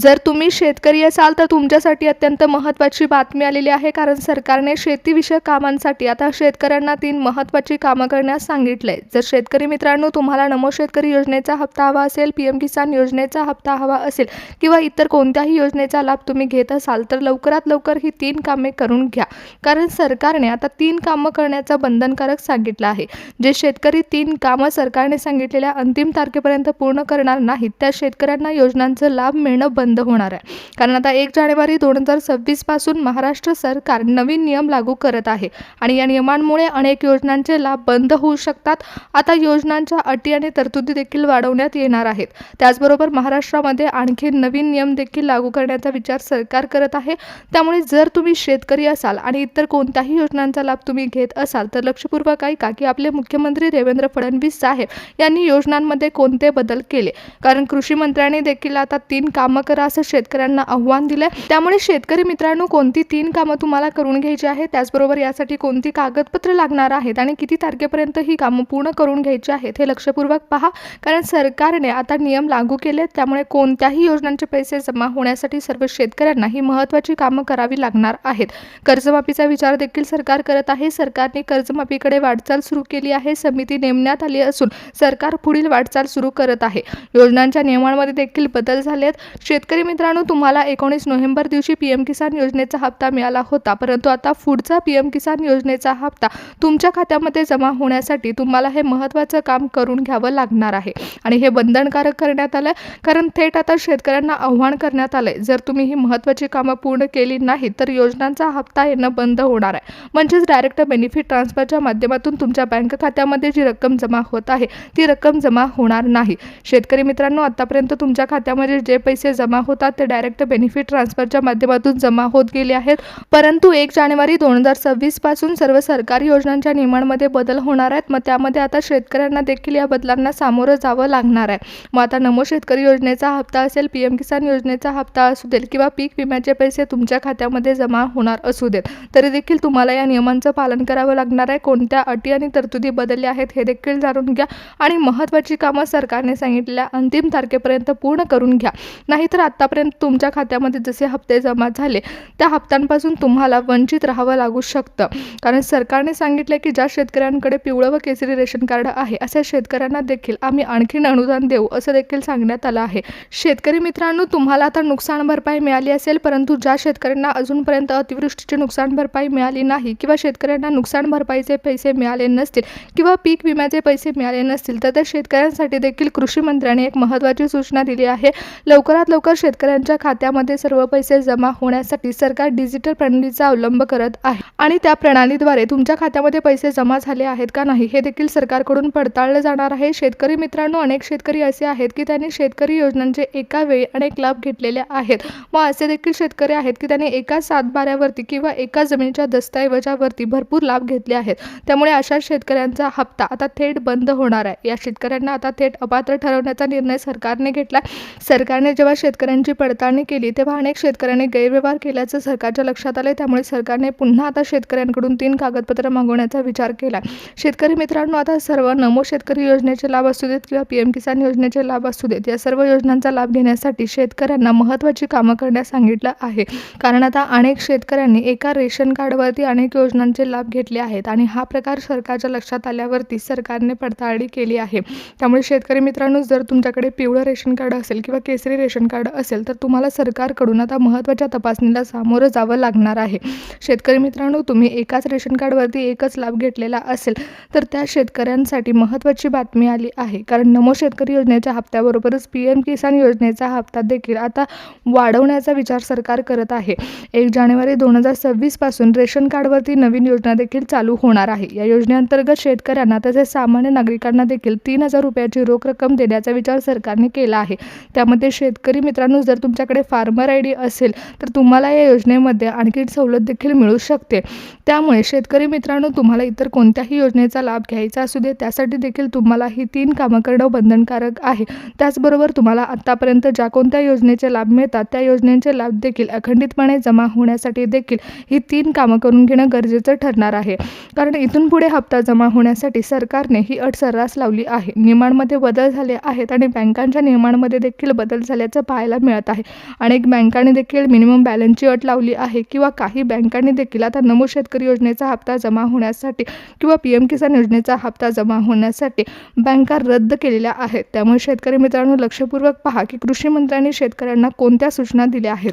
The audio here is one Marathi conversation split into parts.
जर तुम्ही शेतकरी असाल तर तुमच्यासाठी अत्यंत महत्त्वाची बातमी आलेली आहे, कारण सरकारने शेतीविषयक कामांसाठी आता शेतकऱ्यांना 3 महत्त्वाची कामं करण्यास सांगितलंय. जर शेतकरी मित्रांनो तुम्हाला नमो शेतकरी योजनेचा हप्ता हवा असेल, पीएम किसान योजनेचा हप्ता हवा असेल किंवा इतर कोणत्याही योजनेचा लाभ तुम्ही घेत असाल तर लवकरात लवकर ही 3 कामे करून घ्या, कारण सरकारने आता 3 कामं करण्याचं बंधनकारक सांगितलं आहे. जे शेतकरी 3 कामं सरकारने सांगितलेल्या अंतिम तारखेपर्यंत पूर्ण करणार नाहीत त्या शेतकऱ्यांना योजनांचा लाभ मिळणं बंद होणार आहे. कारण आता 1 जानेवारी 2026 पासून महाराष्ट्र सरकार नवीन नियम लागू करत आहे आणि या नियमांमुळे अनेक योजनांचे लाभ बंद होऊ शकतात. आता योजनांच्या अटी आणि तरतुदी देखील वाढवण्यात येणार आहेत. त्याचबरोबर महाराष्ट्रामध्ये आणखी नवीन नियम देखील लागू करण्याचा विचार सरकार करत आहे. त्यामुळे जर तुम्ही शेतकरी असाल आणि इतर कोणत्याही योजनांचा लाभ तुम्ही घेत असाल तर लक्षपूर्वक ऐका की आपले मुख्यमंत्री देवेंद्र फडणवीस साहेब यांनी योजनांमध्ये कोणते बदल केले. कारण कृषी मंत्र्यांनी देखील आता 3 कामं करा असं शेतकऱ्यांना आव्हान दिले. त्यामुळे शेतकरी मित्रांनो कोणती 3 कामं तुम्हाला करून घ्यायची आहेत, त्याचबरोबर यासाठी कोणती कागदपत्र लागणार आहेत आणि किती तारखेपर्यंत ही कामं पूर्ण करून घ्यायची आहेत हे लक्षपूर्वक पहा. कारण सरकारने आता नियम लागू केले, त्यामुळे कोणत्याही योजनांचे पैसे जमा होण्यासाठी सर्व शेतकऱ्यांना ही महत्त्वाची कामं करावी लागणार आहेत. कर्जमाफीचा विचार देखील सरकार करत आहे. सरकारने कर्जमाफीकडे वाटचाल सुरू केली आहे. समिती नेमण्यात आली असून सरकार पुढील वाटचाल सुरू करत आहे. योजनांच्या नियमांमध्ये देखील बदल झालेत. शेतकरी मित्रांनो तुम्हाला 19 नोव्हेंबर दिवशी पीएम किसान योजनेचा हप्ता मिळाला होता, परंतु आता पुढचा पीएम किसान योजनेचा हप्ता तुमच्या खात्यामध्ये जमा होण्यासाठी तुम्हाला हे महत्त्वाचं काम करून घ्यावं लागणार आहे आणि हे बंधनकारक करण्यात आलं. कारण थेट आता शेतकऱ्यांना आव्हान करण्यात आलंय, जर तुम्ही ही महत्त्वाची कामं पूर्ण केली नाही तर योजनांचा हप्ता येणं बंद होणार आहे. म्हणजेच डायरेक्ट बेनिफिट ट्रान्सफरच्या माध्यमातून तुमच्या बँक खात्यामध्ये जी रक्कम जमा होत आहे ती रक्कम जमा होणार नाही. शेतकरी मित्रांनो आतापर्यंत तुमच्या खात्यामध्ये जे पैसे जमा होतात ते डायरेक्ट बेनिफिट ट्रान्सफरच्या माध्यमातून जमा होत गेले आहेत, परंतु 1 जानेवारी 2026 पासून सर्व सरकारी योजनांच्या नियमांमध्ये बदल होणार आहेत. मग त्यामध्ये आता शेतकऱ्यांना देखील या बदलांना सामोरं जावं लागणार आहे. मग आता नमो शेतकरी योजनेचा हप्ता असेल, पीएम किसान योजनेचा हप्ता असू देत किंवा पीक विम्याचे पैसे तुमच्या खात्यामध्ये जमा होणार असू देत, तरी देखील तुम्हाला या नियमांचं पालन करावं लागणार आहे. कोणत्या अटी आणि तरतुदी बदलल्या आहेत हे देखील जाणून घ्या आणि महत्त्वाची कामं सरकारने सांगितलेल्या अंतिम तारखेपर्यंत पूर्ण करून घ्या. नाहीतर आतापर्यंत तुमच्या खात्यामध्ये जसे हप्ते जमा झाले त्या हप्त्यांपासून तुम्हाला वंचित राहावं लागू शकतं. कारण सरकारने सांगितले की ज्या शेतकऱ्यांकडे पिवळं व केसरी रेशन कार्ड आहे अशा शेतकऱ्यांना देखील आम्ही आणखीन अनुदान देऊ असं देखील सांगण्यात आलं आहे. शेतकरी मित्रांनो तुम्हाला आता नुकसान भरपाई मिळाली असेल, परंतु ज्या शेतकऱ्यांना अजूनपर्यंत अतिवृष्टीची नुकसान भरपाई मिळाली नाही किंवा शेतकऱ्यांना नुकसान भरपाईचे पैसे मिळाले नसतील किंवा पीक विम्याचे पैसे मिळाले नसतील तर त्या शेतकऱ्यांसाठी देखील कृषी मंत्र्यांनी एक महत्त्वाची सूचना दिली आहे. लवकरात लवकर शेतकऱ्यांच्या खात्यामध्ये सर्व पैसे जमा होण्यासाठी सरकार डिजिटल प्रणालीचा अवलंब करत आहे आणि त्या प्रणालीद्वारे तुमच्या खात्यामध्ये पैसे जमा झाले आहेत का नाही हे देखील सरकारकडून पडताळलं जाणार आहे. शेतकरी मित्रांनो अनेक शेतकरी असे आहेत की त्यांनी शेतकरी योजनांचे एका वेळी अनेक लाभ घेतलेले आहेत. व असे देखील शेतकरी आहेत की त्यांनी एका सातबाऱ्यावरती किंवा एका जमिनीच्या दस्तऐवजावरती भरपूर लाभ घेतले आहेत. त्यामुळे अशा शेतकऱ्यांचा हप्ता आता थेट बंद होणार आहे. या शेतकऱ्यांना आता थेट अपात्र ठरवण्याचा निर्णय सरकारने घेतला. सरकारने जेव्हा शेतकऱ्यांची पडताळणी केली तेव्हा अनेक शेतकऱ्यांनी गैरव्यवहार केल्याचं सरकारच्या लक्षात आले. त्यामुळे सरकारने पुन्हा आता शेतकऱ्यांकडून 3 कागदपत्र मागवण्याचा विचार केला. शेतकरी मित्रांनो आता सर्व नमो शेतकरी योजनेचे लाभ असू देत किंवा पीएम किसान योजनेचे लाभ असू देत या सर्व योजनांचा लाभ घेण्यासाठी शेतकऱ्यांना महत्त्वाची कामं करण्यास सांगितलं आहे. कारण आता अनेक शेतकऱ्यांनी एका रेशन कार्डवरती अनेक योजनांचे लाभ घेतले आहेत आणि हा प्रकार सरकारच्या लक्षात आल्यावरती सरकारने पडताळणी केली आहे. त्यामुळे शेतकरी मित्रांनो जर तुमच्याकडे पिवळं रेशन कार्ड असेल किंवा केसरी रेशन कार्ड असेल तर तुम्हाला सरकारकडून आता महत्त्वाच्या तपासणीला सामोरं जावं लागणार आहे. शेतकरी मित्रांनो तुम्ही एकाच रेशन कार्डवरती एकच लाभ घेतलेला असेल तर त्या शेतकऱ्यांसाठी महत्त्वाची बातमी आली आहे. कारण नमो शेतकरी योजनेच्या हप्त्याबरोबरच पीएम किसान योजनेचा हप्ता देखील आता वाढवण्याचा विचार सरकार करत आहे. 1 जानेवारी 2026 पासून रेशन कार्डवरती नवीन योजना देखील चालू होणार आहे. या योजनेअंतर्गत शेतकऱ्यांना तसेच सामान्य नागरिकांना देखील 3,000 रुपयाची रोख रक्कम देण्याचा विचार सरकारने केला आहे. त्यामध्ये शेतकरी मित्रांनो जर तुमच्याकडे फार्मर आयडी असेल तर तुम्हाला या योजनेमध्ये आणखी सवलत देखील मिळू शकते. त्यामुळे शेतकरी मित्रांनो तुम्हाला इतर कोणत्याही योजनेचा लाभ घ्यायचा असू दे त्यासाठी देखील तुम्हाला ही 3 कामं करणं बंधनकारक आहे. त्याचबरोबर तुम्हाला आतापर्यंत ज्या कोणत्या योजनेचे लाभ मिळतात त्या योजनेचे लाभ देखील अखंडितपणे जमा होण्यासाठी देखील ही 3 कामं करून घेणं गरजेचं ठरणार आहे. कारण इथून पुढे हप्ता जमा होण्यासाठी सरकारने ही अट सर्रास लावली आहे. नियमांमध्ये बदल झाले आहेत आणि बँकांच्या नियमांमध्ये देखील बदल झाल्याचं पाहायला पाहायला मिळत आहे. अनेक बँकांनी देखील मिनिमम बॅलन्सची अट लावली आहे किंवा काही बँकांनी देखील आता नमो शेतकरी योजनेचा हप्ता जमा होण्यासाठी किंवा PM किसान योजनेचा हप्ता जमा होण्यासाठी बँका रद्द केलेल्या आहेत. त्यामुळे शेतकरी मित्रांनो, लक्षपूर्वक पहा की कृषी मंत्र्यांनी शेतकऱ्यांना कोणत्या सूचना दिल्या आहेत.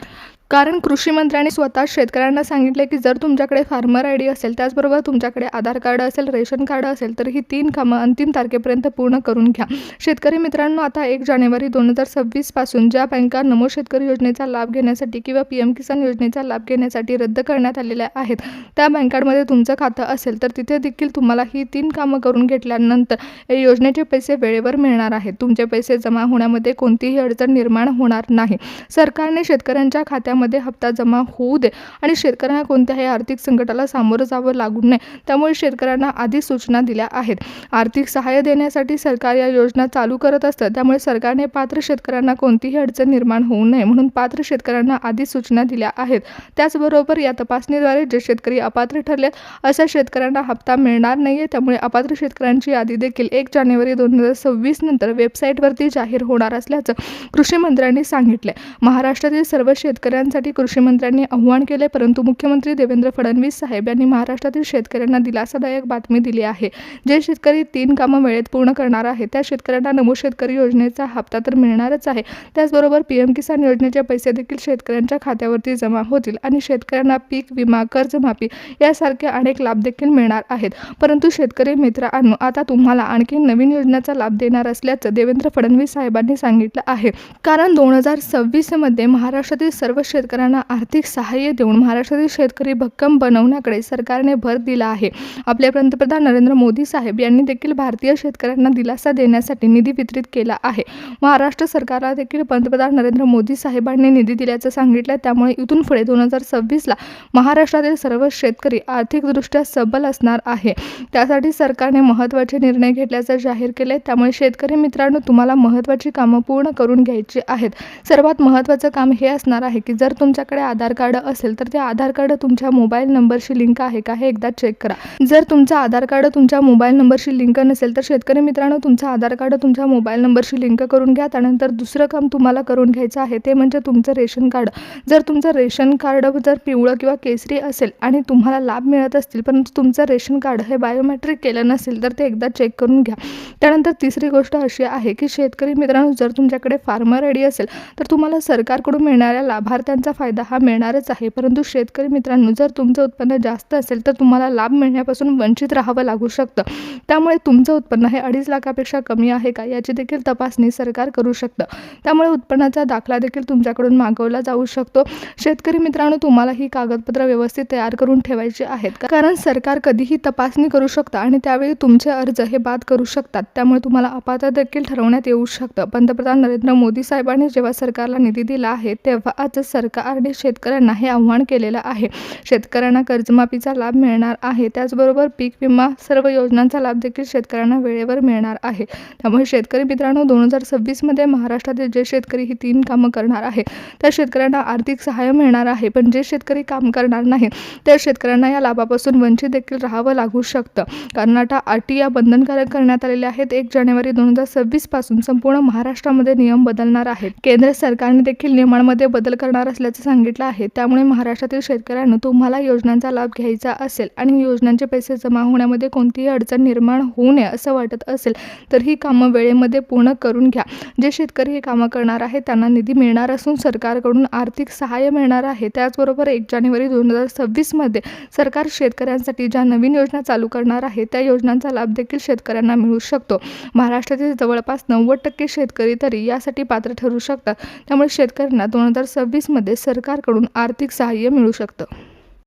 कारण कृषी मंत्र्यांनी स्वतः शेतकऱ्यांना सांगितले की जर तुमच्याकडे फार्मर ID असेल, त्याचबरोबर तुमच्याकडे आधार कार्ड असेल, रेशन कार्ड असेल, तर ही 3 कामं अंतिम तारखेपर्यंत पूर्ण करून घ्या. शेतकरी मित्रांनो, आता 1 जानेवारी 2026 पासून ज्या बँका नमो शेतकरी योजनेचा लाभ घेण्यासाठी किंवा PM किसान योजनेचा लाभ घेण्यासाठी रद्द करण्यात आलेल्या आहेत, त्या बँकांमध्ये तुमचं खातं असेल तर तिथे देखील तुम्हाला ही 3 कामं करून घेतल्यानंतर या योजनेचे पैसे वेळेवर मिळणार आहेत. तुमचे पैसे जमा होण्यामध्ये कोणतीही अडचण निर्माण होणार नाही. सरकारने शेतकऱ्यांच्या खात्यामध्ये हप्ता जमा होऊ दे आणि शेतकऱ्यांना कोणत्याही आर्थिक संकटाला सामोरं जावं लागू नये, त्यामुळे शेतकऱ्यांना आधी सूचना दिल्या आहेत. आर्थिक सहाय्य देण्यासाठी सरकार या योजना चालू करत असतं, त्यामुळे सरकारने पात्र शेतकऱ्यांना कोणतीही अडचण निर्माण होऊ नये म्हणून पात्र शेतकऱ्यांना आधी सूचना दिल्या आहेत. त्याचबरोबर या तपासणीद्वारे जे शेतकरी अपात्र ठरले अशा शेतकऱ्यांना हप्ता मिळणार नाहीये. त्यामुळे अपात्र शेतकऱ्यांची यादी देखील 1 जानेवारी 2026 नंतर वेबसाईटवरती जाहीर होणार असल्याचं कृषी मंत्र्यांनी सांगितले. महाराष्ट्रातील सर्व शेतकऱ्यांसाठी कृषी मंत्र्यांनी आवाहन केले, परंतु मुख्यमंत्री देवेंद्र फडणवीस साहेब यांनी महाराष्ट्रातील शेतकऱ्यांना दिलासादायक बातमी दिली आहे. जे शेतकरी 3 कामं वेळेत पूर्ण करणार आहेत त्या शेतकऱ्यांना नमो शेतकरी योजनेचा हप्ता तर मिळणारच आहे. त्याचबरोबर PM किसान योजनेचे पैसे देखील शेतकऱ्यांच्या खात्यावरती जमा होतील आणि शेतकऱ्यांना पीक विमा, कर्जमाफी यासारखे अनेक लाभ देखील मिळणार आहेत. परंतु शेतकरी मित्रांनो, आता तुम्हाला आणखी नवीन योजनेचा लाभ देणार असल्याचं देवेंद्र फडणवीस साहेबांनी सांगितलं आहे. कारण 2026 मध्ये महाराष्ट्रातील सर्व शेतकऱ्यांना आर्थिक सहाय्य देऊन महाराष्ट्रातील शेतकरी भक्कम बनवण्याकडे सरकारने भर दिला आहे. आपले पंतप्रधान नरेंद्र मोदी साहेब यांनी देखील भारतीय शेतकऱ्यांना दिलासा देण्यासाठी निधी वितरित केला आहे. महाराष्ट्र सरकारला देखील पंतप्रधान नरेंद्र मोदी साहेबांनी निधी दिल्याचं सांगितलं. त्यामुळे इथून पुढे 2026ला महाराष्ट्रातील सर्व शेतकरी आर्थिकदृष्ट्या सबल असणार आहे. त्यासाठी सरकारने महत्त्वाचे निर्णय घेतल्याचं जाहीर केले. त्यामुळे शेतकरी मित्रांनो, तुम्हाला महत्त्वाची कामं पूर्ण करून घ्यायची आहेत. सर्वात महत्त्वाचं काम हे असणार आहे की जर तुमच्याकडे आधार कार्ड असेल तर ते आधार कार्ड तुमच्या मोबाईल नंबरशी लिंक आहे का हे एकदा चेक करा. जर तुमचं आधार कार्ड तुमच्या मोबाईल नंबरशी लिंक नसेल तर शेतकरी मित्रांनो, तुमचं आधार कार्ड तुमच्या मोबाईल नंबरशी लिंक करून घ्या. त्यानंतर दुसरं काम तुम्हाला करून घ्यायचं आहे ते म्हणजे तुमचं रेशन कार्ड. जर तुमचं रेशन कार्ड जर पिवळं किंवा केसरी असेल आणि तुम्हाला लाभ मिळत असतील परंतु तुमचं रेशन कार्ड हे बायोमेट्रिक केलं नसेल तर ते एकदा चेक करून घ्या. त्यानंतर तिसरी गोष्ट अशी आहे की शेतकरी मित्रांनो, जर तुमच्याकडे फार्मर ID असेल तर तुम्हाला सरकारकडून मिळणाऱ्या लाभार्थ्यांचा फायदा हा मिळणारच आहे. परंतु शेतकरी मित्रांनो, जर तुमचं उत्पन्न जास्त असेल तर तुम्हाला लाभ मिळण्यापासून वंचित राहावं लागू शकतं. त्यामुळे तुमचं उत्पन्न हे 2.5 लाखापेक्षा कमी आहे का याची देखील तपासणी सरकार करू शकतं. त्यामुळे उत्पन्नाचा दाखला देखील तुमच्याकडून मागवला जाऊ शकतो. शेतकरी मित्रांनो, तुम्हाला ही कागदपत्र व्यवस्थित तयार करून ठेवायची आहेत, कारण सरकार कधीही तपासणी करू शकतं आणि त्यावेळी तुमचे अर्ज हे बाद करू शकतात. त्यामुळे तुम्हाला अपात्र देखील ठरवण्यात येऊ शकतं. पंतप्रधान नरेंद्र मोदी साहेबांनी जेव्हा सरकारला निधी दिला आहे तेव्हा आज सरकारने शेतकऱ्यांना हे आव्हान केलेलं आहे. शेतकऱ्यांना कर्जमाफीचा लाभ मिळणार आहे. त्याचबरोबर पीक विमा सर्व योजनांचा लाभ देखील शेतकऱ्यांना वेळेवर मिळणार आहे. त्यामुळे शेतकरी मित्रांनो, 2026 मध्ये महाराष्ट्रातील जे शेतकरी ही 3 कामं करणार आहे त्या शेतकऱ्यांना आर्थिक सहाय्य मिळणार आहे. पण जे शेतकरी काम करणार नाही त्या शेतकऱ्यांना या लाभापासून वंचित देखील राहावं लागू शकतं. कारण आता RTI बंधनकारक करण्यात आलेले आहेत. 1 जानेवारी 2026 पासून संपूर्ण महाराष्ट्रामध्ये नियम बदलणार आहेत. केंद्र सरकारने देखील नियमांमध्ये बदल करणार असल्याचं सांगितलं आहे. त्यामुळे महाराष्ट्रातील शेतकऱ्यांना तुम्हाला योजनांचा लाभ घ्यायचा असेल आणि योजनांचे पैसे जमा होण्यामध्ये कोणतीही अडचण निर्माण होऊ नये असं वाटत असेल तर ही कामं वेळेमध्ये पूर्ण करून घ्या. जे शेतकरी ही कामं करणार आहेत त्यांना निधी मिळणार असून सरकारकडून आर्थिक सहाय्य मिळणार आहे. त्याचबरोबर 1 जानेवारी 2026 मध्ये सरकार शेतकऱ्यांसाठी ज्या नवीन योजना चालू करणार आहे त्या योजनांचा लाभ देखील शेतकऱ्यांना मिळू शकतो. महाराष्ट्रातील जवळपास 90% शेतकरी तरी यासाठी पात्र ठरू शकतात. त्यामुळे शेतकऱ्यांना 2026 मध्ये सरकारकडून आर्थिक सहाय्य मिळू शकतं.